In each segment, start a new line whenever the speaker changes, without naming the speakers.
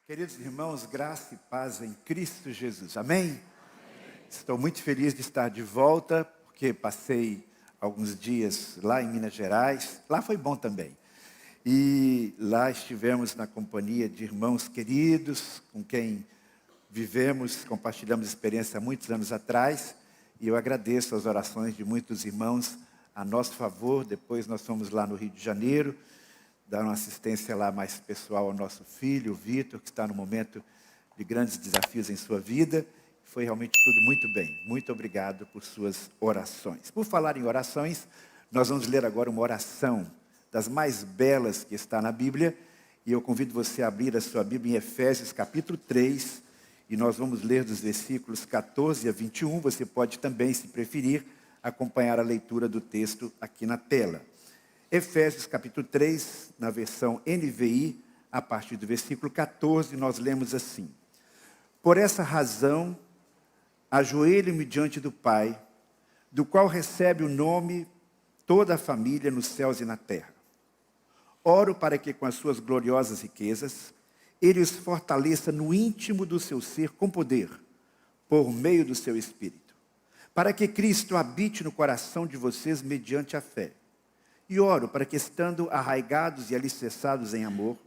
Queridos irmãos, graça e paz em Cristo Jesus. Amém? Estou muito feliz de estar de volta, porque passei alguns dias lá em Minas Gerais. Lá foi bom também. E lá estivemos na companhia de irmãos queridos, com quem compartilhamos experiência há muitos anos atrás. E eu agradeço as orações de muitos irmãos a nosso favor. Depois nós fomos lá no Rio de Janeiro, dar uma assistência lá mais pessoal ao nosso filho, o Vitor, que está no momento de grandes desafios em sua vida. Foi realmente tudo muito bem. Muito obrigado por suas orações. Por falar em orações, nós vamos ler agora uma oração das mais belas que está na Bíblia. E eu convido você a abrir a sua Bíblia em Efésios capítulo 3. E nós vamos ler dos versículos 14 a 21. Você pode também, se preferir, acompanhar a leitura do texto aqui na tela. Efésios capítulo 3, na versão NVI, a partir do versículo 14, nós lemos assim: Por essa razão, ajoelho-me diante do Pai, do qual recebe o nome toda a família nos céus e na terra. Oro para que, com as suas gloriosas riquezas, Ele os fortaleça no íntimo do seu ser com poder, por meio do seu Espírito, para que Cristo habite no coração de vocês mediante a fé. E oro para que, estando arraigados e alicerçados em amor,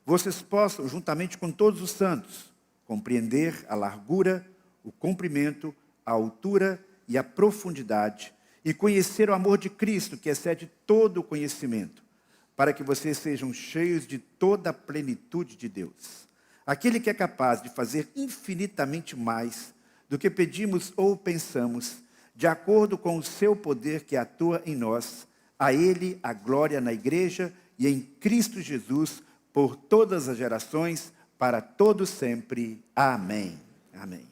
vocês possam, juntamente com todos os santos, compreender a largura, o comprimento, a altura e a profundidade, e conhecer o amor de Cristo, que excede todo o conhecimento, para que vocês sejam cheios de toda a plenitude de Deus. Aquele que é capaz de fazer infinitamente mais do que pedimos ou pensamos, de acordo com o seu poder que atua em nós. A Ele a glória na igreja e em Cristo Jesus, por todas as gerações, para todos sempre. Amém. Amém.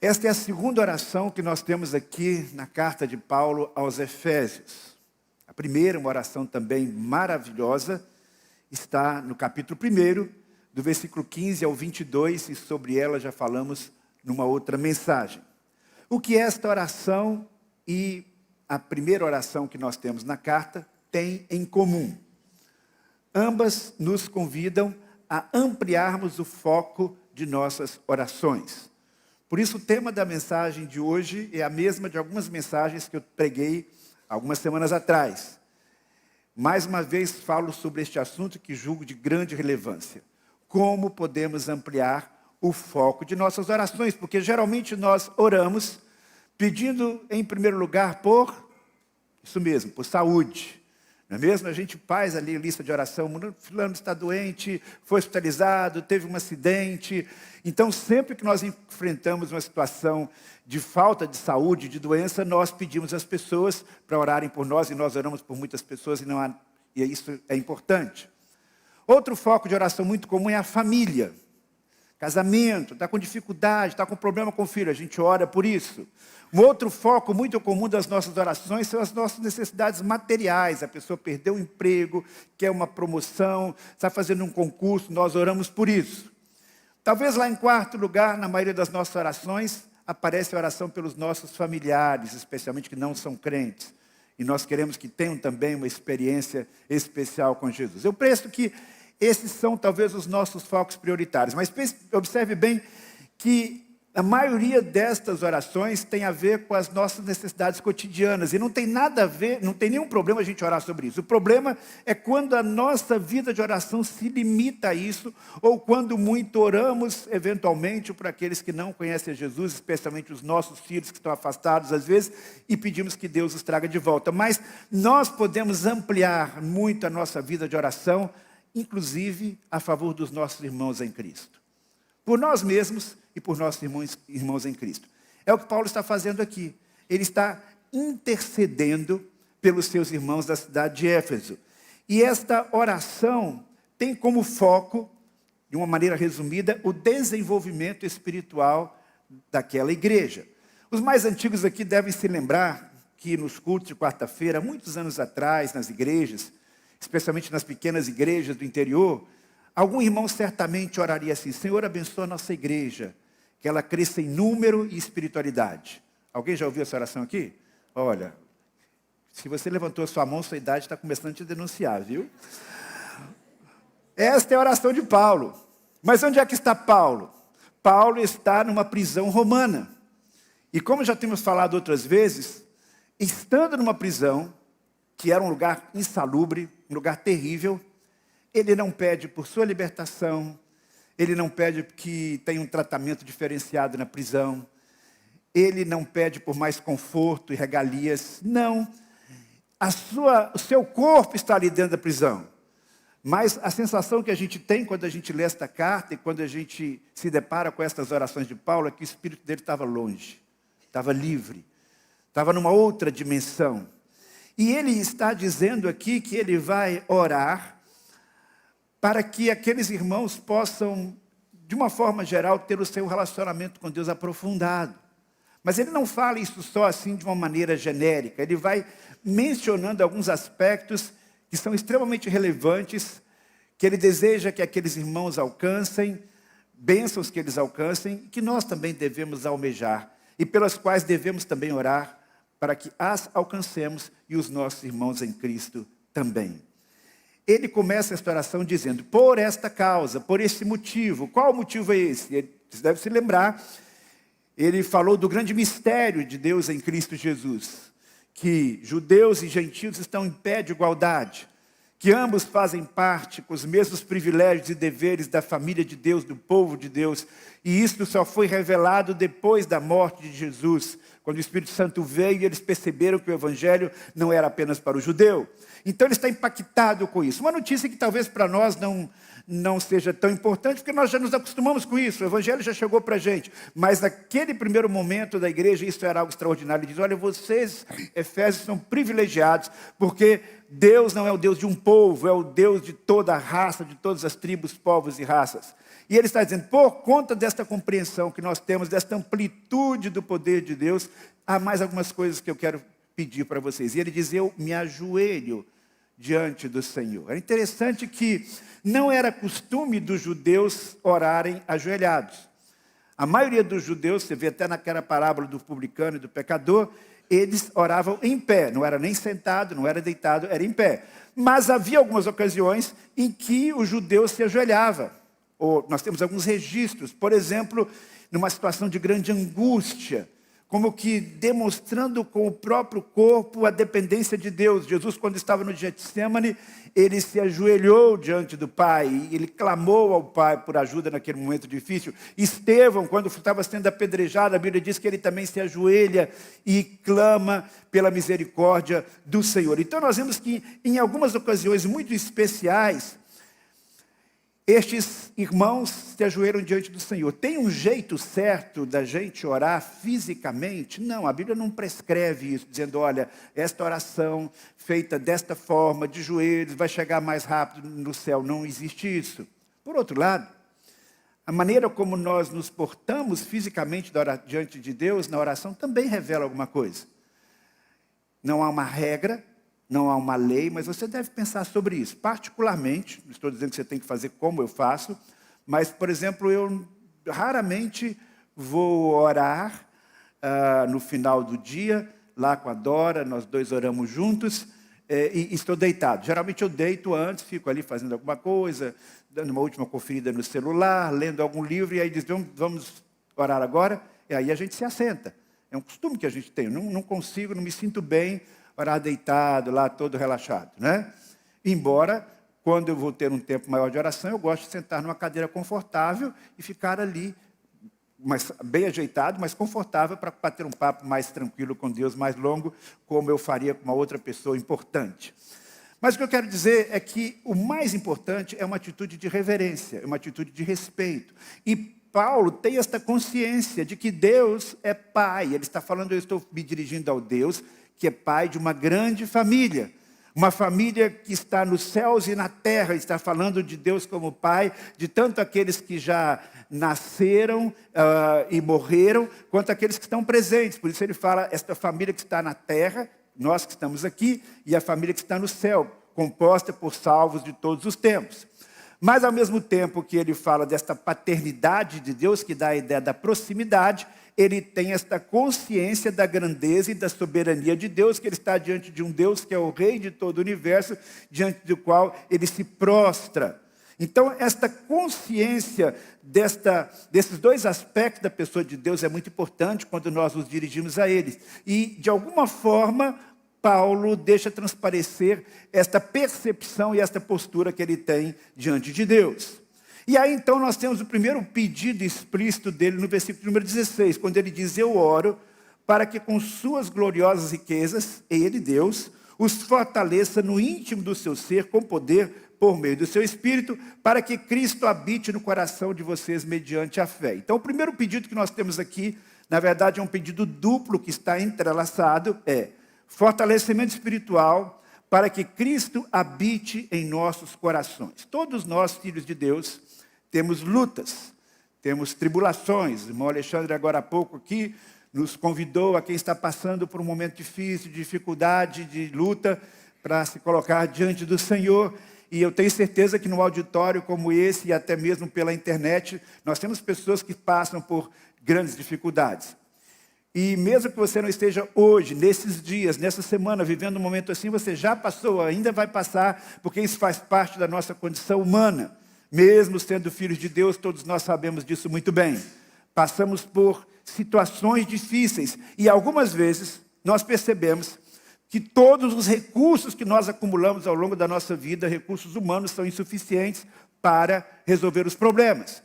Esta é a segunda oração que nós temos aqui na carta de Paulo aos Efésios. A primeira, uma oração também maravilhosa, está no capítulo 1, do versículo 15 ao 22, e sobre ela já falamos numa outra mensagem. O que esta oração e a primeira oração que nós temos na carta têm em comum? Ambas nos convidam a ampliarmos o foco de nossas orações. Por isso, o tema da mensagem de hoje é a mesma de algumas mensagens que eu preguei algumas semanas atrás. Mais uma vez falo sobre este assunto que julgo de grande relevância. Como podemos ampliar o foco de nossas orações? Porque geralmente nós oramos pedindo, em primeiro lugar, por saúde. Não é mesmo? A gente faz ali a lista de oração, fulano está doente, foi hospitalizado, teve um acidente. Então, sempre que nós enfrentamos uma situação de falta de saúde, de doença, nós pedimos às pessoas para orarem por nós, e nós oramos por muitas pessoas, e isso é importante. Outro foco de oração muito comum é a família. Casamento, está com dificuldade, está com problema com o filho, a gente ora por isso. Um outro foco muito comum das nossas orações são as nossas necessidades materiais. A pessoa perdeu o emprego, quer uma promoção, está fazendo um concurso, nós oramos por isso. Talvez lá em quarto lugar, na maioria das nossas orações, aparece a oração pelos nossos familiares, especialmente que não são crentes. E nós queremos que tenham também uma experiência especial com Jesus. Eu penso que esses são talvez os nossos focos prioritários. Mas observe bem que a maioria destas orações tem a ver com as nossas necessidades cotidianas. E não tem nada a ver, não tem nenhum problema a gente orar sobre isso. O problema é quando a nossa vida de oração se limita a isso, ou quando muito oramos, eventualmente, por aqueles que não conhecem Jesus, especialmente os nossos filhos que estão afastados às vezes, e pedimos que Deus os traga de volta. Mas nós podemos ampliar muito a nossa vida de oração, inclusive a favor dos nossos irmãos em Cristo. Por nós mesmos e por nossos irmãos em Cristo. É o que Paulo está fazendo aqui. Ele está intercedendo pelos seus irmãos da cidade de Éfeso. E esta oração tem como foco, de uma maneira resumida, o desenvolvimento espiritual daquela igreja. Os mais antigos aqui devem se lembrar que nos cultos de quarta-feira, muitos anos atrás, nas igrejas, especialmente nas pequenas igrejas do interior, algum irmão certamente oraria assim: Senhor, abençoa a nossa igreja, que ela cresça em número e espiritualidade. Alguém já ouviu essa oração aqui? Olha, se você levantou a sua mão, sua idade está começando a te denunciar, viu? Esta é a oração de Paulo. Mas onde é que está Paulo? Paulo está numa prisão romana. E como já temos falado outras vezes, estando numa prisão, que era um lugar insalubre, um lugar terrível, ele não pede por sua libertação, ele não pede que tenha um tratamento diferenciado na prisão, ele não pede por mais conforto e regalias, não. O seu corpo está ali dentro da prisão. Mas a sensação que a gente tem quando a gente lê esta carta e quando a gente se depara com estas orações de Paulo é que o espírito dele estava longe, estava livre, estava numa outra dimensão. E ele está dizendo aqui que ele vai orar para que aqueles irmãos possam, de uma forma geral, ter o seu relacionamento com Deus aprofundado. Mas ele não fala isso só assim de uma maneira genérica, ele vai mencionando alguns aspectos que são extremamente relevantes, que ele deseja que aqueles irmãos alcancem, bênçãos que eles alcancem, que nós também devemos almejar, e pelas quais devemos também orar, para que as alcancemos e os nossos irmãos em Cristo também. Ele começa esta oração dizendo, por esta causa, por esse motivo. Qual motivo é esse? Você deve se lembrar, ele falou do grande mistério de Deus em Cristo Jesus, que judeus e gentios estão em pé de igualdade, que ambos fazem parte com os mesmos privilégios e deveres da família de Deus, do povo de Deus, e isso só foi revelado depois da morte de Jesus, quando o Espírito Santo veio e eles perceberam que o Evangelho não era apenas para o judeu. Então ele está impactado com isso. Uma notícia que talvez para nós não seja tão importante, porque nós já nos acostumamos com isso, o Evangelho já chegou para a gente. Mas naquele primeiro momento da igreja, isso era algo extraordinário. Ele diz, olha, vocês, Efésios, são privilegiados, porque Deus não é o Deus de um povo, é o Deus de toda a raça, de todas as tribos, povos e raças. E ele está dizendo, por conta desta compreensão que nós temos, desta amplitude do poder de Deus, há mais algumas coisas que eu quero pedir para vocês. E ele diz, eu me ajoelho diante do Senhor. É interessante que não era costume dos judeus orarem ajoelhados. A maioria dos judeus, você vê até naquela parábola do publicano e do pecador, eles oravam em pé, não era nem sentado, não era deitado, era em pé. Mas havia algumas ocasiões em que o judeu se ajoelhava. Ou nós temos alguns registros, por exemplo, numa situação de grande angústia, como que demonstrando com o próprio corpo a dependência de Deus. Jesus, quando estava no Getsemane, ele se ajoelhou diante do Pai, ele clamou ao Pai por ajuda naquele momento difícil. Estevão, quando estava sendo apedrejado, a Bíblia diz que ele também se ajoelha e clama pela misericórdia do Senhor. Então nós vemos que em algumas ocasiões muito especiais, estes irmãos se ajoelham diante do Senhor. Tem um jeito certo da gente orar fisicamente? Não, a Bíblia não prescreve isso, dizendo, olha, esta oração feita desta forma, de joelhos, vai chegar mais rápido no céu. Não existe isso. Por outro lado, a maneira como nós nos portamos fisicamente diante de Deus na oração também revela alguma coisa. Não há uma regra, não há uma lei, mas você deve pensar sobre isso. Particularmente, não estou dizendo que você tem que fazer como eu faço, mas, por exemplo, eu raramente vou orar no final do dia, lá com a Dora, nós dois oramos juntos, e estou deitado. Geralmente eu deito antes, fico ali fazendo alguma coisa, dando uma última conferida no celular, lendo algum livro, e aí diz, vamos orar agora, e aí a gente se assenta. É um costume que a gente tem, eu não consigo, não me sinto bem, orar deitado, lá todo relaxado, né? Embora, quando eu vou ter um tempo maior de oração, eu gosto de sentar numa cadeira confortável e ficar ali, bem ajeitado, mas confortável, para ter um papo mais tranquilo com Deus, mais longo, como eu faria com uma outra pessoa importante. Mas o que eu quero dizer é que o mais importante é uma atitude de reverência, é uma atitude de respeito. E Paulo tem esta consciência de que Deus é Pai. Ele está falando, eu estou me dirigindo ao Deus que é pai de uma grande família. Uma família que está nos céus e na terra. Ele está falando de Deus como Pai, de tanto aqueles que já nasceram e morreram, quanto aqueles que estão presentes. Por isso ele fala, esta família que está na terra, nós que estamos aqui, e a família que está no céu, composta por salvos de todos os tempos. Mas, ao mesmo tempo que ele fala desta paternidade de Deus, que dá a ideia da proximidade, ele tem esta consciência da grandeza e da soberania de Deus, que ele está diante de um Deus que é o rei de todo o universo, diante do qual ele se prostra. Então, esta consciência desses dois aspectos da pessoa de Deus é muito importante quando nós nos dirigimos a eles. E, de alguma forma, Paulo deixa transparecer esta percepção e esta postura que ele tem diante de Deus. E aí, então, nós temos o primeiro pedido explícito dele no versículo número 16, quando ele diz: eu oro para que com suas gloriosas riquezas, ele, Deus, os fortaleça no íntimo do seu ser com poder por meio do seu Espírito, para que Cristo habite no coração de vocês mediante a fé. Então, o primeiro pedido que nós temos aqui, na verdade, é um pedido duplo que está entrelaçado, é fortalecimento espiritual para que Cristo habite em nossos corações. Todos nós, filhos de Deus, temos lutas, temos tribulações. O irmão Alexandre, agora há pouco aqui, nos convidou a quem está passando por um momento difícil, de dificuldade, de luta, para se colocar diante do Senhor. E eu tenho certeza que no auditório como esse, e até mesmo pela internet, nós temos pessoas que passam por grandes dificuldades. E mesmo que você não esteja hoje, nesses dias, nessa semana, vivendo um momento assim, você já passou, ainda vai passar, porque isso faz parte da nossa condição humana. Mesmo sendo filhos de Deus, todos nós sabemos disso muito bem. Passamos por situações difíceis e algumas vezes nós percebemos que todos os recursos que nós acumulamos ao longo da nossa vida, recursos humanos, são insuficientes para resolver os problemas.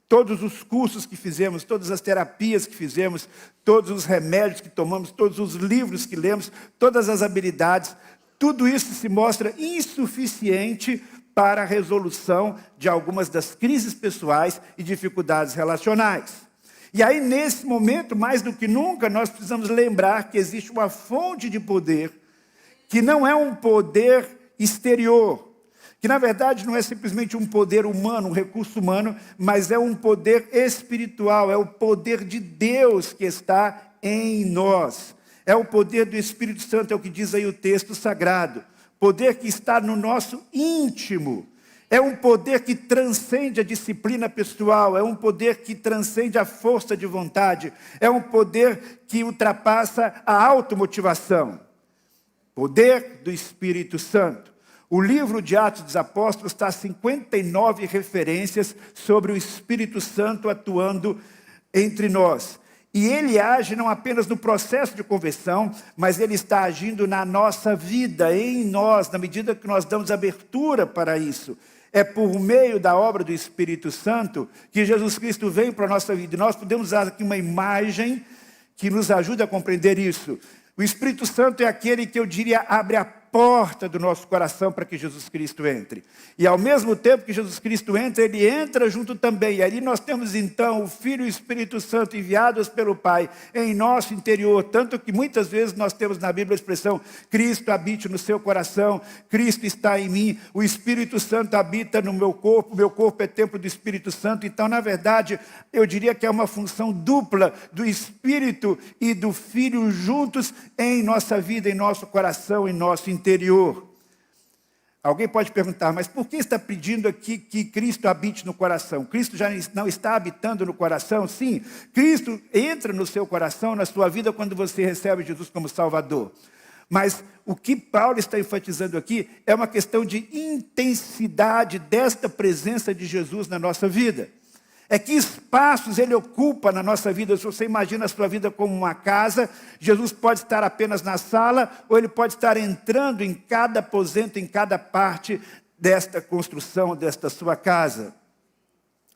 Todos os cursos que fizemos, todas as terapias que fizemos, todos os remédios que tomamos, todos os livros que lemos, todas as habilidades, tudo isso se mostra insuficiente para a resolução de algumas das crises pessoais e dificuldades relacionais. E aí, nesse momento, mais do que nunca, nós precisamos lembrar que existe uma fonte de poder, que não é um poder exterior, que na verdade não é simplesmente um poder humano, um recurso humano, mas é um poder espiritual, é o poder de Deus que está em nós. É o poder do Espírito Santo, é o que diz aí o texto sagrado. Poder que está no nosso íntimo. É um poder que transcende a disciplina pessoal, é um poder que transcende a força de vontade, é um poder que ultrapassa a automotivação. Poder do Espírito Santo. O livro de Atos dos Apóstolos está 59 referências sobre o Espírito Santo atuando entre nós. E ele age não apenas no processo de conversão, mas ele está agindo na nossa vida, em nós, na medida que nós damos abertura para isso. É por meio da obra do Espírito Santo que Jesus Cristo vem para a nossa vida. E nós podemos usar aqui uma imagem que nos ajuda a compreender isso. O Espírito Santo é aquele que eu diria abre a porta do nosso coração para que Jesus Cristo entre. E ao mesmo tempo que Jesus Cristo entra, ele entra junto também. E ali nós temos então o Filho e o Espírito Santo enviados pelo Pai em nosso interior. Tanto que muitas vezes nós temos na Bíblia a expressão: Cristo habite no seu coração, Cristo está em mim, o Espírito Santo habita no meu corpo é templo do Espírito Santo. Então, na verdade, eu diria que é uma função dupla do Espírito e do Filho juntos em nossa vida, em nosso coração, em nosso interior. Alguém pode perguntar, mas por que está pedindo aqui que Cristo habite no coração? Cristo já não está habitando no coração? Sim, Cristo entra no seu coração, na sua vida, quando você recebe Jesus como Salvador. Mas o que Paulo está enfatizando aqui é uma questão de intensidade desta presença de Jesus na nossa vida. É que espaços ele ocupa na nossa vida. Se você imagina a sua vida como uma casa, Jesus pode estar apenas na sala, ou ele pode estar entrando em cada aposento, em cada parte desta construção, desta sua casa.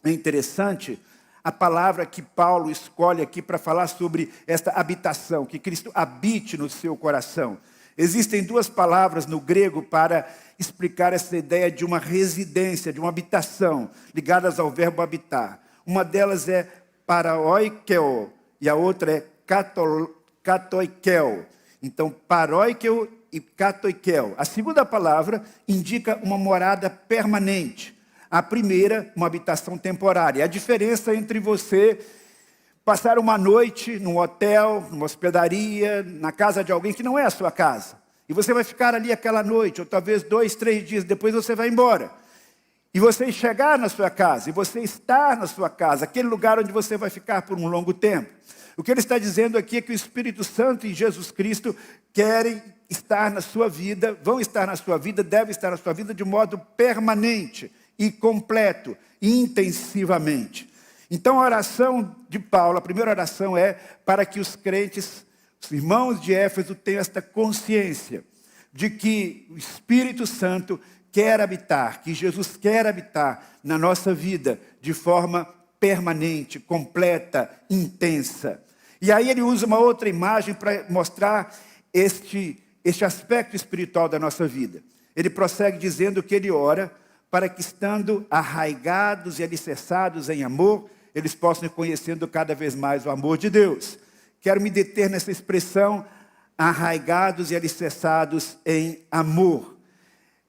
É interessante a palavra que Paulo escolhe aqui para falar sobre esta habitação, que Cristo habite no seu coração. Existem duas palavras no grego para explicar essa ideia de uma residência, de uma habitação, ligadas ao verbo habitar. Uma delas é paroikeo e a outra é katoikeo. Então, paroikeo e katoikeo. A segunda palavra indica uma morada permanente. A primeira, uma habitação temporária. A diferença entre você passar uma noite num hotel, numa hospedaria, na casa de alguém que não é a sua casa. E você vai ficar ali aquela noite, ou talvez 2, 3 dias depois você vai embora. E você chegar na sua casa, e você estar na sua casa, aquele lugar onde você vai ficar por um longo tempo. O que ele está dizendo aqui é que o Espírito Santo e Jesus Cristo querem estar na sua vida, vão estar na sua vida, devem estar na sua vida de modo permanente. e completo, intensivamente. Então a oração de Paulo, a primeira oração é para que os crentes, os irmãos de Éfeso tenham esta consciência de que o Espírito Santo quer habitar, que Jesus quer habitar na nossa vida de forma permanente, completa, intensa. E aí ele usa uma outra imagem para mostrar este aspecto espiritual da nossa vida. Ele prossegue dizendo que ele ora para que, estando arraigados e alicerçados em amor, eles possam ir conhecendo cada vez mais o amor de Deus. Quero me deter nessa expressão, arraigados e alicerçados em amor.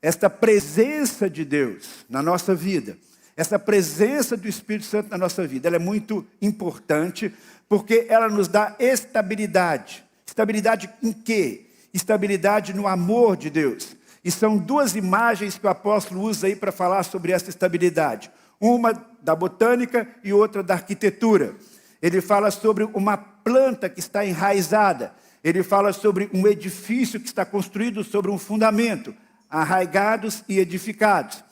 Esta presença de Deus na nossa vida, essa presença do Espírito Santo na nossa vida, ela é muito importante, porque ela nos dá estabilidade. Estabilidade em quê? Estabilidade no amor de Deus. E são duas imagens que o apóstolo usa aí para falar sobre essa estabilidade. Uma da botânica e outra da arquitetura. Ele fala sobre uma planta que está enraizada. Ele fala sobre um edifício que está construído sobre um fundamento, arraigados e edificados.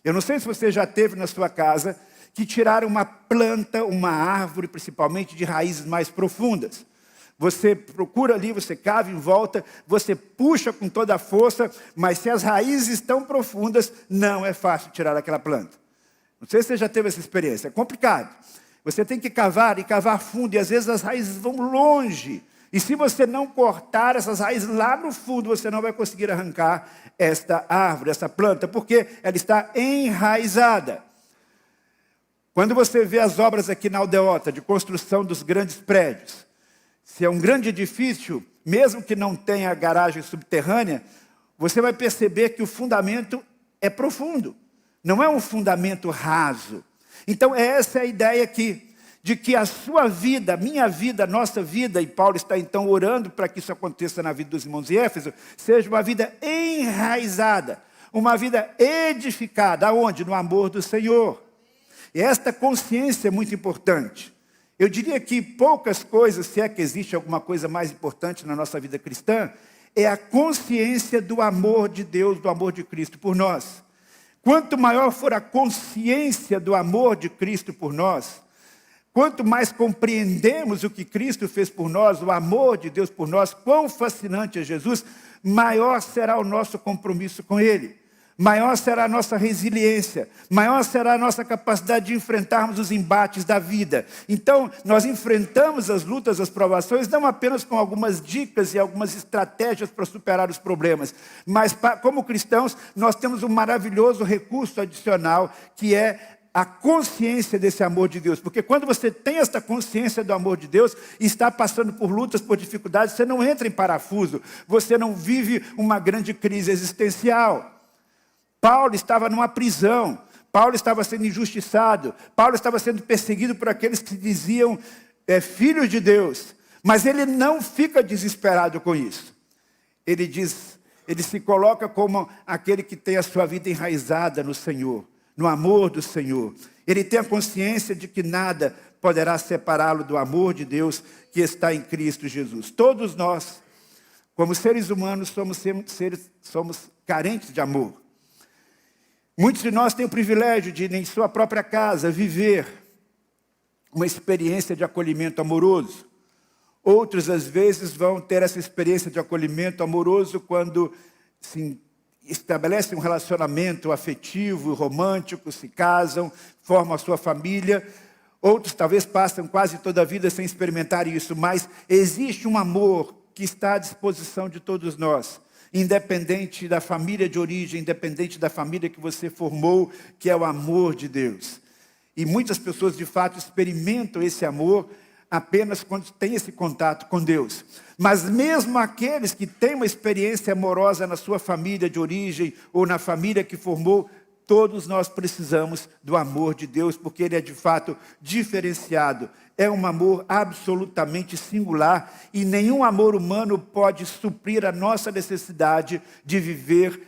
Eu não sei se você já teve na sua casa que tiraram uma planta, uma árvore, principalmente de raízes mais profundas. Você procura ali, você cava em volta, você puxa com toda a força, mas se as raízes estão profundas, não é fácil tirar aquela planta. Não sei se você já teve essa experiência, é complicado. Você tem que cavar e cavar fundo, e às vezes as raízes vão longe. E se você não cortar essas raízes lá no fundo, você não vai conseguir arrancar esta árvore, essa planta, porque ela está enraizada. Quando você vê as obras aqui na Aldeota, de construção dos grandes prédios, se é um grande edifício, mesmo que não tenha garagem subterrânea, você vai perceber que o fundamento é profundo. Não é um fundamento raso. Então, essa é a ideia aqui, de que a sua vida, a minha vida, a nossa vida, e Paulo está então orando para que isso aconteça na vida dos irmãos de Éfeso, seja uma vida enraizada, uma vida edificada. Aonde? No amor do Senhor. E esta consciência é muito importante. Eu diria que poucas coisas, se é que existe alguma coisa mais importante na nossa vida cristã, é a consciência do amor de Deus, do amor de Cristo por nós. Quanto maior for a consciência do amor de Cristo por nós, quanto mais compreendemos o que Cristo fez por nós, o amor de Deus por nós, quão fascinante é Jesus, maior será o nosso compromisso com Ele. Maior será a nossa resiliência, maior será a nossa capacidade de enfrentarmos os embates da vida. Então, nós enfrentamos as lutas, as provações, não apenas com algumas dicas e algumas estratégias para superar os problemas, mas como cristãos, nós temos um maravilhoso recurso adicional, que é a consciência desse amor de Deus. Porque quando você tem essa consciência do amor de Deus e está passando por lutas, por dificuldades, você não entra em parafuso, você não vive uma grande crise existencial. Paulo estava numa prisão, Paulo estava sendo injustiçado, Paulo estava sendo perseguido por aqueles que se diziam filhos de Deus, mas ele não fica desesperado com isso. Ele se coloca como aquele que tem a sua vida enraizada no Senhor, no amor do Senhor. Ele tem a consciência de que nada poderá separá-lo do amor de Deus que está em Cristo Jesus. Todos nós, como seres humanos, somos carentes de amor. Muitos de nós têm o privilégio de, em sua própria casa, viver uma experiência de acolhimento amoroso. Outros, às vezes, vão ter essa experiência de acolhimento amoroso quando se estabelece um relacionamento afetivo, romântico, se casam, formam a sua família. Outros talvez passam quase toda a vida sem experimentar isso, mas existe um amor que está à disposição de todos nós. Independente da família de origem, independente da família que você formou, que é o amor de Deus. E muitas pessoas, de fato, experimentam esse amor apenas quando têm esse contato com Deus. Mas mesmo aqueles que têm uma experiência amorosa na sua família de origem ou na família que formou, todos nós precisamos do amor de Deus, porque Ele é, de fato, diferenciado. É um amor absolutamente singular e nenhum amor humano pode suprir a nossa necessidade de viver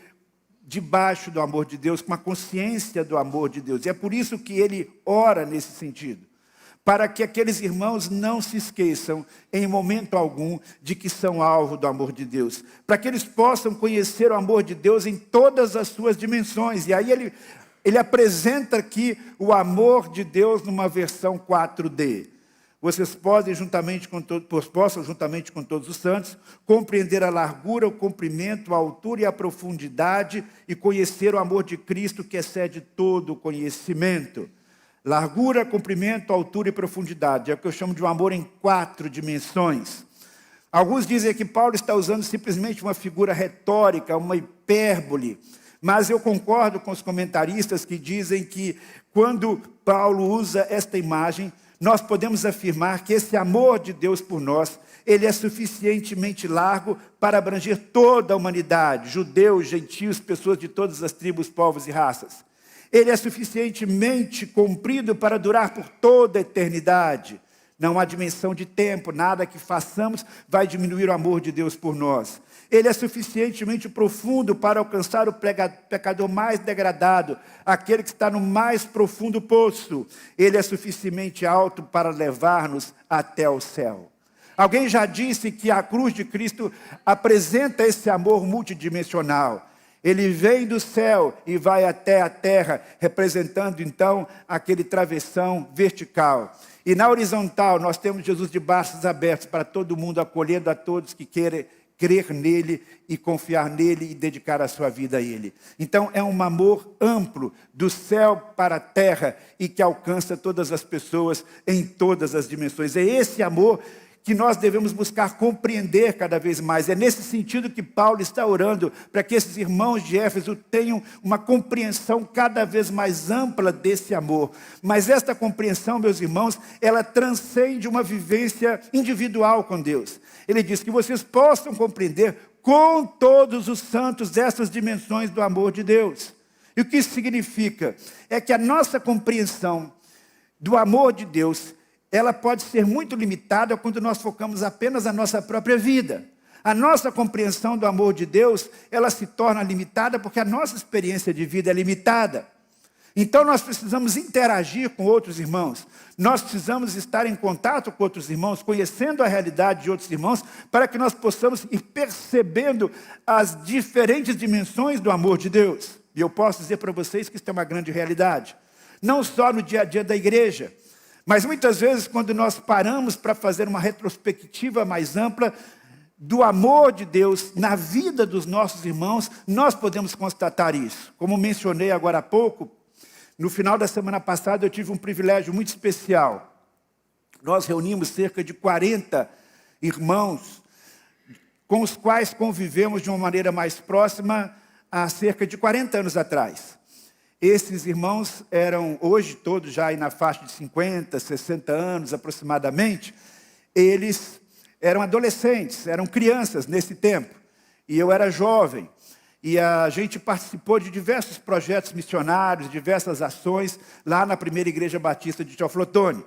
debaixo do amor de Deus, com a consciência do amor de Deus. E é por isso que ele ora nesse sentido, para que aqueles irmãos não se esqueçam, em momento algum, de que são alvo do amor de Deus. Para que eles possam conhecer o amor de Deus em todas as suas dimensões. E aí ele Ele apresenta aqui o amor de Deus numa versão 4D. Vocês possam, juntamente com todos os santos, compreender a largura, o comprimento, a altura e a profundidade e conhecer o amor de Cristo que excede todo o conhecimento. Largura, comprimento, altura e profundidade. É o que eu chamo de um amor em 4 dimensões. Alguns dizem que Paulo está usando simplesmente uma figura retórica, uma hipérbole. Mas eu concordo com os comentaristas que dizem que quando Paulo usa esta imagem, nós podemos afirmar que esse amor de Deus por nós, ele é suficientemente largo para abranger toda a humanidade, judeus, gentios, pessoas de todas as tribos, povos e raças. Ele é suficientemente comprido para durar por toda a eternidade. Não há dimensão de tempo, nada que façamos vai diminuir o amor de Deus por nós. Ele é suficientemente profundo para alcançar o pecador mais degradado, aquele que está no mais profundo poço. Ele é suficientemente alto para levar-nos até o céu. Alguém já disse que a cruz de Cristo apresenta esse amor multidimensional. Ele vem do céu e vai até a terra, representando então aquele travessão vertical. E na horizontal nós temos Jesus de braços abertos para todo mundo, acolhendo a todos que querem crer nele e confiar nele e dedicar a sua vida a ele. Então é um amor amplo, do céu para a terra, e que alcança todas as pessoas em todas as dimensões. É esse amor que nós devemos buscar compreender cada vez mais. É nesse sentido que Paulo está orando, para que esses irmãos de Éfeso tenham uma compreensão cada vez mais ampla desse amor. Mas esta compreensão, meus irmãos, ela transcende uma vivência individual com Deus. Ele diz que vocês possam compreender com todos os santos essas dimensões do amor de Deus. E o que isso significa? É que a nossa compreensão do amor de Deus, ela pode ser muito limitada quando nós focamos apenas na nossa própria vida. A nossa compreensão do amor de Deus, ela se torna limitada porque a nossa experiência de vida é limitada. Então nós precisamos interagir com outros irmãos. Nós precisamos estar em contato com outros irmãos, conhecendo a realidade de outros irmãos, para que nós possamos ir percebendo as diferentes dimensões do amor de Deus. E eu posso dizer para vocês que isso é uma grande realidade. Não só no dia a dia da igreja, mas muitas vezes, quando nós paramos para fazer uma retrospectiva mais ampla do amor de Deus na vida dos nossos irmãos, nós podemos constatar isso. Como mencionei agora há pouco, no final da semana passada eu tive um privilégio muito especial. Nós reunimos cerca de 40 irmãos com os quais convivemos de uma maneira mais próxima há cerca de 40 anos atrás. Esses irmãos eram, hoje, todos já aí na faixa de 50, 60 anos aproximadamente. Eles eram adolescentes, eram crianças nesse tempo. E eu era jovem. E a gente participou de diversos projetos missionários, diversas ações, lá na primeira igreja batista de Teoflotone.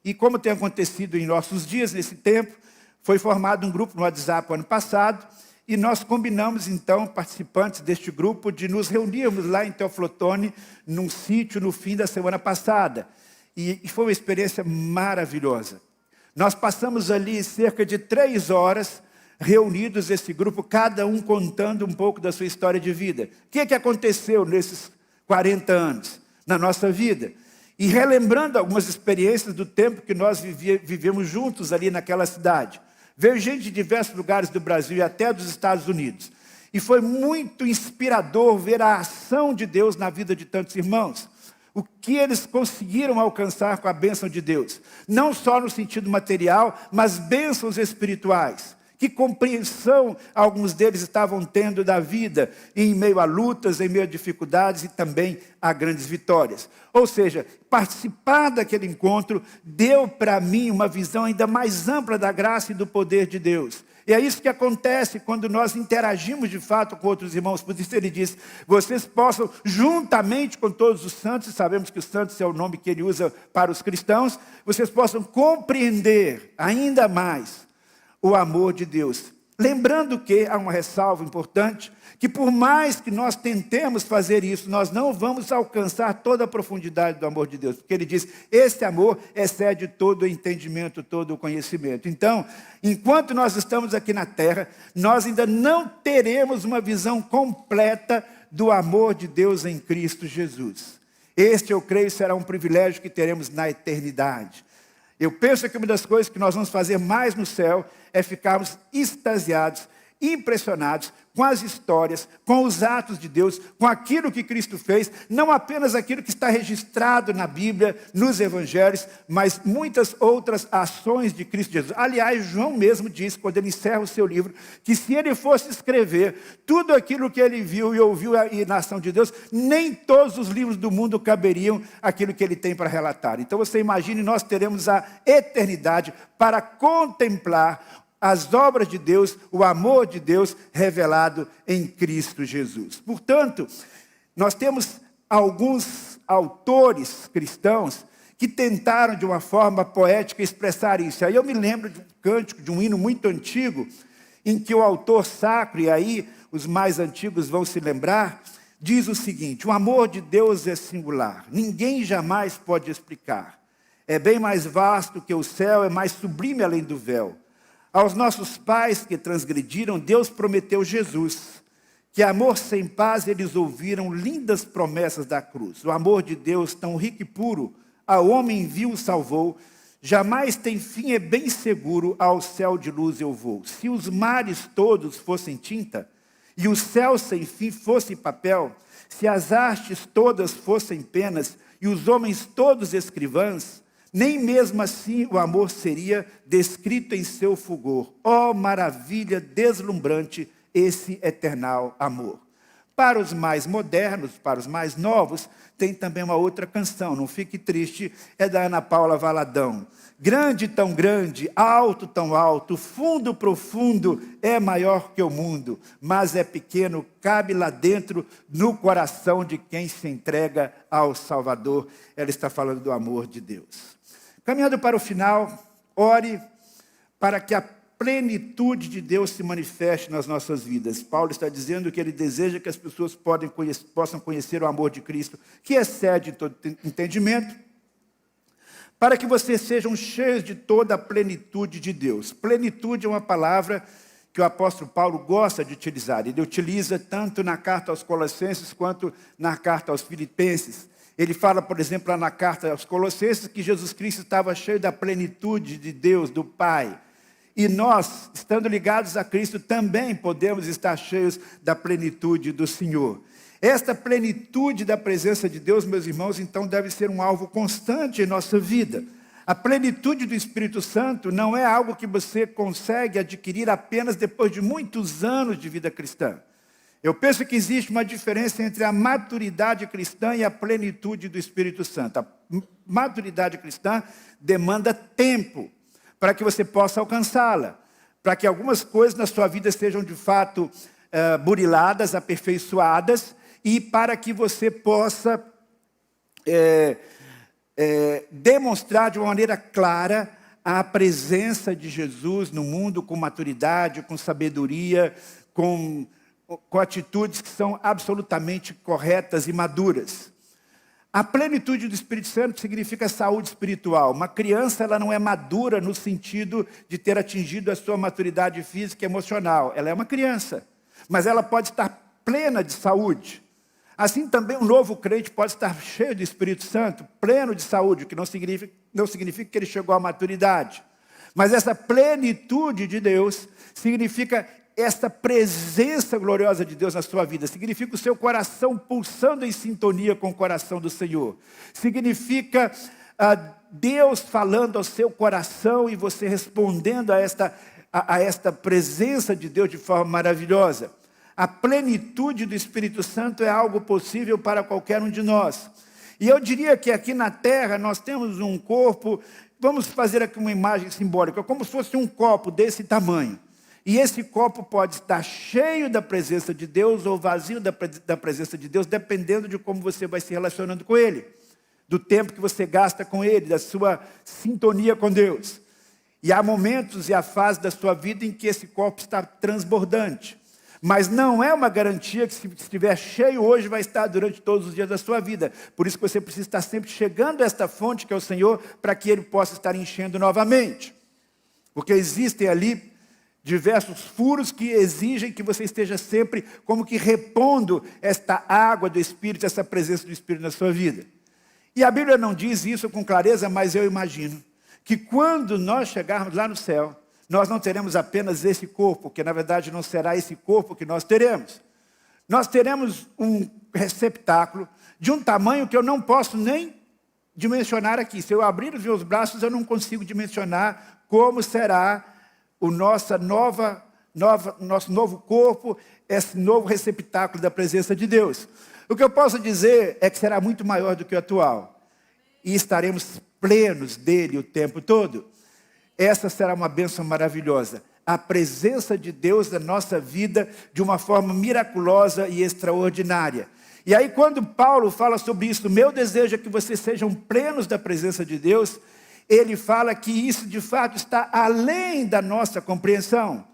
E como tem acontecido em nossos dias, nesse tempo, foi formado um grupo no WhatsApp ano passado, e nós combinamos, então, participantes deste grupo, de nos reunirmos lá em Teoflotone, num sítio, no fim da semana passada. E foi uma experiência maravilhosa. Nós passamos ali cerca de 3 horas, reunidos esse grupo, cada um contando um pouco da sua história de vida. O que aconteceu nesses 40 anos na nossa vida? E relembrando algumas experiências do tempo que nós vivemos juntos ali naquela cidade. Veio gente de diversos lugares do Brasil e até dos Estados Unidos. E foi muito inspirador ver a ação de Deus na vida de tantos irmãos. O que eles conseguiram alcançar com a bênção de Deus. Não só no sentido material, mas bênçãos espirituais. Que compreensão alguns deles estavam tendo da vida, em meio a lutas, em meio a dificuldades e também a grandes vitórias. Ou seja, participar daquele encontro deu para mim uma visão ainda mais ampla da graça e do poder de Deus. E é isso que acontece quando nós interagimos de fato com outros irmãos. Por isso ele diz, vocês possam, juntamente com todos os santos, e sabemos que os santos é o nome que ele usa para os cristãos, vocês possam compreender ainda mais o amor de Deus. Lembrando que há uma ressalva importante, que por mais que nós tentemos fazer isso, nós não vamos alcançar toda a profundidade do amor de Deus. Porque ele diz, esse amor excede todo o entendimento, todo o conhecimento. Então, enquanto nós estamos aqui na terra, nós ainda não teremos uma visão completa do amor de Deus em Cristo Jesus. Este, eu creio, será um privilégio que teremos na eternidade. Eu penso que uma das coisas que nós vamos fazer mais no céu é ficarmos extasiados, impressionados com as histórias, com os atos de Deus, com aquilo que Cristo fez, não apenas aquilo que está registrado na Bíblia, nos Evangelhos, mas muitas outras ações de Cristo Jesus. Aliás, João mesmo disse, quando ele encerra o seu livro, que se ele fosse escrever tudo aquilo que ele viu e ouviu na ação de Deus, nem todos os livros do mundo caberiam aquilo que ele tem para relatar. Então você imagine, nós teremos a eternidade para contemplar as obras de Deus, o amor de Deus revelado em Cristo Jesus. Portanto, nós temos alguns autores cristãos que tentaram de uma forma poética expressar isso. Aí eu me lembro de um cântico, de um hino muito antigo, em que o autor sacro, e aí os mais antigos vão se lembrar, diz o seguinte: o amor de Deus é singular, ninguém jamais pode explicar. É bem mais vasto que o céu, é mais sublime além do véu. Aos nossos pais que transgrediram, Deus prometeu Jesus. Que amor sem paz eles ouviram lindas promessas da cruz. O amor de Deus, tão rico e puro, ao homem viu salvou. Jamais tem fim, é bem seguro, ao céu de luz eu vou. Se os mares todos fossem tinta, e o céu sem fim fosse papel, se as hastes todas fossem penas, e os homens todos escrivãs, nem mesmo assim o amor seria descrito em seu fulgor. Oh, maravilha deslumbrante, esse eternal amor. Para os mais modernos, para os mais novos, tem também uma outra canção, não fique triste, é da Ana Paula Valadão. Grande, tão grande, alto, tão alto, fundo, profundo, é maior que o mundo, mas é pequeno, cabe lá dentro, no coração de quem se entrega ao Salvador. Ela está falando do amor de Deus. Caminhando para o final, ore para que a plenitude de Deus se manifeste nas nossas vidas. Paulo está dizendo que ele deseja que as pessoas possam conhecer o amor de Cristo, que excede todo entendimento, para que vocês sejam cheios de toda a plenitude de Deus. Plenitude é uma palavra que o apóstolo Paulo gosta de utilizar. Ele utiliza tanto na carta aos Colossenses quanto na carta aos Filipenses. Ele fala, por exemplo, lá na carta aos Colossenses, que Jesus Cristo estava cheio da plenitude de Deus, do Pai. E nós, estando ligados a Cristo, também podemos estar cheios da plenitude do Senhor. Esta plenitude da presença de Deus, meus irmãos, então deve ser um alvo constante em nossa vida. A plenitude do Espírito Santo não é algo que você consegue adquirir apenas depois de muitos anos de vida cristã. Eu penso que existe uma diferença entre a maturidade cristã e a plenitude do Espírito Santo. A maturidade cristã demanda tempo para que você possa alcançá-la, para que algumas coisas na sua vida sejam de fato buriladas, aperfeiçoadas, e para que você possa demonstrar de uma maneira clara a presença de Jesus no mundo com maturidade, com sabedoria, com atitudes que são absolutamente corretas e maduras. A plenitude do Espírito Santo significa saúde espiritual. Uma criança, ela não é madura no sentido de ter atingido a sua maturidade física e emocional. Ela é uma criança, mas ela pode estar plena de saúde. Assim também um novo crente pode estar cheio do Espírito Santo, pleno de saúde, o que não significa que ele chegou à maturidade. Mas essa plenitude de Deus significa esta presença gloriosa de Deus na sua vida. Significa o seu coração pulsando em sintonia com o coração do Senhor. Significa Deus falando ao seu coração e você respondendo a esta presença de Deus de forma maravilhosa. A plenitude do Espírito Santo é algo possível para qualquer um de nós. E eu diria que aqui na terra nós temos um corpo, vamos fazer aqui uma imagem simbólica, como se fosse um copo desse tamanho. E esse copo pode estar cheio da presença de Deus ou vazio da presença de Deus, dependendo de como você vai se relacionando com Ele, do tempo que você gasta com Ele, da sua sintonia com Deus. E há momentos e há fases da sua vida em que esse copo está transbordante. Mas não é uma garantia que se estiver cheio hoje vai estar durante todos os dias da sua vida. Por isso que você precisa estar sempre chegando a esta fonte que é o Senhor, para que Ele possa estar enchendo novamente. Porque existem ali diversos furos que exigem que você esteja sempre como que repondo esta água do Espírito, essa presença do Espírito na sua vida. E a Bíblia não diz isso com clareza, mas eu imagino que quando nós chegarmos lá no céu, nós não teremos apenas esse corpo, que na verdade não será esse corpo que nós teremos. Nós teremos um receptáculo de um tamanho que eu não posso nem dimensionar aqui. Se eu abrir os meus braços, eu não consigo dimensionar como será o nosso novo corpo, esse novo receptáculo da presença de Deus. O que eu posso dizer é que será muito maior do que o atual. E estaremos plenos dele o tempo todo. Essa será uma bênção maravilhosa. A presença de Deus na nossa vida de uma forma miraculosa e extraordinária. E aí quando Paulo fala sobre isso, meu desejo é que vocês sejam plenos da presença de Deus, ele fala que isso de fato está além da nossa compreensão.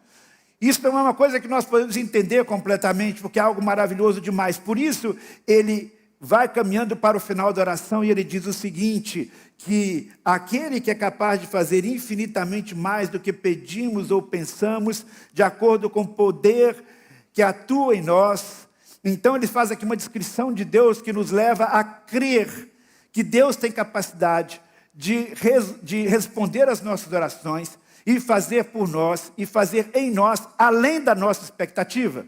Isso não é uma coisa que nós podemos entender completamente, porque é algo maravilhoso demais. Por isso, ele vai caminhando para o final da oração e ele diz o seguinte, que aquele que é capaz de fazer infinitamente mais do que pedimos ou pensamos, de acordo com o poder que atua em nós. Então ele faz aqui uma descrição de Deus que nos leva a crer que Deus tem capacidade de responder às nossas orações e fazer por nós e fazer em nós além da nossa expectativa.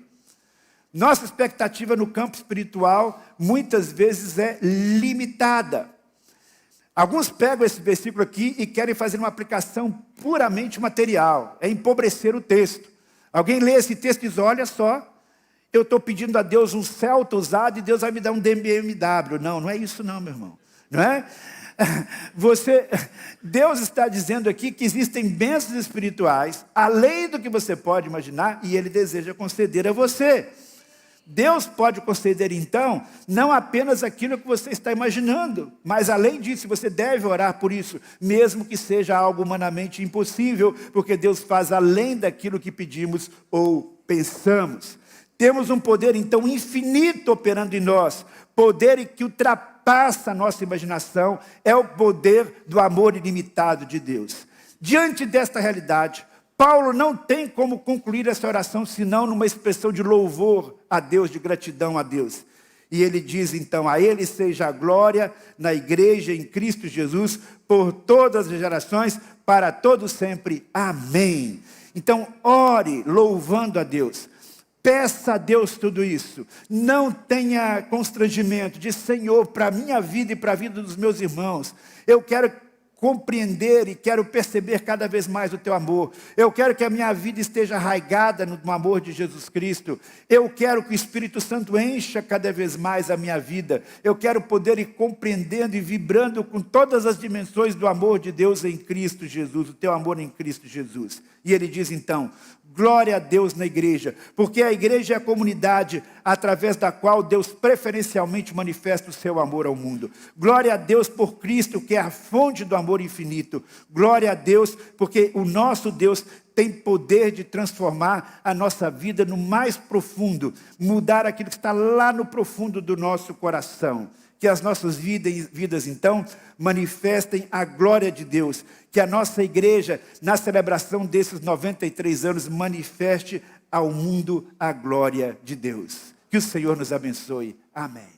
Nossa expectativa no campo espiritual muitas vezes é limitada. Alguns pegam esse versículo aqui e querem fazer uma aplicação puramente material, é empobrecer o texto. Alguém lê esse texto e diz, olha só, eu estou pedindo a Deus um Celta usado e Deus vai me dar um BMW. Não é isso não, meu irmão. Não é? Deus está dizendo aqui que existem bênçãos espirituais, além do que você pode imaginar, e Ele deseja conceder a você. Deus pode conceder, então, não apenas aquilo que você está imaginando, mas além disso, você deve orar por isso, mesmo que seja algo humanamente impossível, porque Deus faz além daquilo que pedimos ou pensamos. Temos um poder, então, infinito operando em nós, poder que ultrapassa a nossa imaginação, é o poder do amor ilimitado de Deus. Diante desta realidade, Paulo não tem como concluir essa oração, senão numa expressão de louvor a Deus, de gratidão a Deus. E ele diz, então, a Ele seja a glória na igreja em Cristo Jesus, por todas as gerações, para todos sempre. Amém. Então, ore louvando a Deus. Peça a Deus tudo isso. Não tenha constrangimento. Diz, Senhor, para a minha vida e para a vida dos meus irmãos, eu quero compreender e quero perceber cada vez mais o teu amor. Eu quero que a minha vida esteja arraigada no amor de Jesus Cristo. Eu quero que o Espírito Santo encha cada vez mais a minha vida. Eu quero poder ir compreendendo e vibrando com todas as dimensões do amor de Deus em Cristo Jesus, o teu amor em Cristo Jesus. E ele diz então, glória a Deus na igreja, porque a igreja é a comunidade através da qual Deus preferencialmente manifesta o seu amor ao mundo. Glória a Deus por Cristo, que é a fonte do amor infinito. Glória a Deus, porque o nosso Deus tem poder de transformar a nossa vida no mais profundo, mudar aquilo que está lá no profundo do nosso coração. Que as nossas vidas, então, manifestem a glória de Deus. Que a nossa igreja, na celebração desses 93 anos, manifeste ao mundo a glória de Deus. Que o Senhor nos abençoe. Amém.